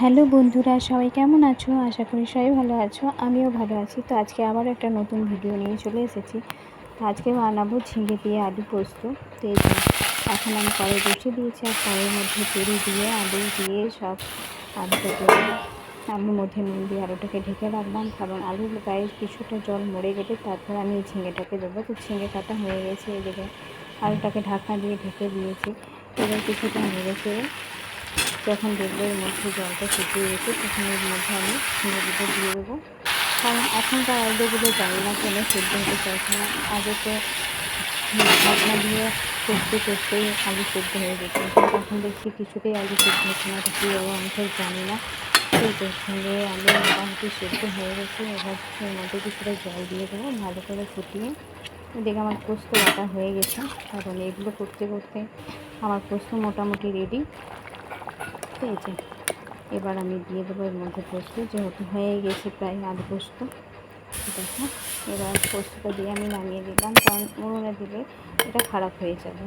Hello বন্ধুরা, সবাই কেমন আছো? আশা করি সবাই ভালো আছো। আমিও ভালো আছি। তো আজকে আবার একটা নতুন ভিডিও নিয়ে চলে এসেছি। তো আজকে বানাবো ঝিঙে দিয়ে আলু পোস্ত। তো এই যে এখন আমি কড়াই বসিয়ে দিয়েছি, আর কড়াইয়ের মধ্যে তেল দিয়ে আলু দিয়ে সব আলুটাকে আলুর মধ্যে নুন দিয়ে আলুটাকে ঢেকে রাখলাম, কারণ আলুর গায়ে কিছুটা জল মরে গেলে তারপর আমি এই ঝিঙেটাকে দেবো। তো ঝিঙে কাটা হয়ে গেছে, এদিকে আলুটাকে ঢাকনা দিয়ে ঢেকে দিয়েছি। এবার কিছুটা নেড়ে চেড়ে যখন দেখবো এর মধ্যে জলটা শুকিয়ে গেছে, তখন এর মধ্যে আমি ঝিঙেগুলো দিয়ে দেবো। কারণ এখনকার আলুগুলো জানি না কেন সেদ্ধ হতে চাইছে না। আগে তো ঢাকনা দিয়ে কষতে কষতেই আলু সেদ্ধ হয়ে যেত, কিন্তু এখন দেখছি কিছুতেই আলু সেদ্ধ হচ্ছে না। কী হবো আমি তো জানি না। সেই তো ঝিঙে আলু মোটামুটি সেদ্ধ হয়ে গেছে। এবার এর মধ্যে কিছুটা জল দিয়ে দেবো, ভালো করে ফুটিয়ে। এদিকে আমার পোস্ত বাটা হয়ে গেছে, কারণ এগুলো করতে করতে আমার পোস্ত মোটামুটি রেডি। এই যে এবার আমি দিয়ে দেবো এর মধ্যে পোস্ত, যেহেতু হয়ে গেছে প্রায় আলু পোস্ত। দেখো এবার পোস্তটা দিয়ে আমি নামিয়ে দিলাম, কারণ উনুনে দিলে এটা খারাপ হয়ে যাবে।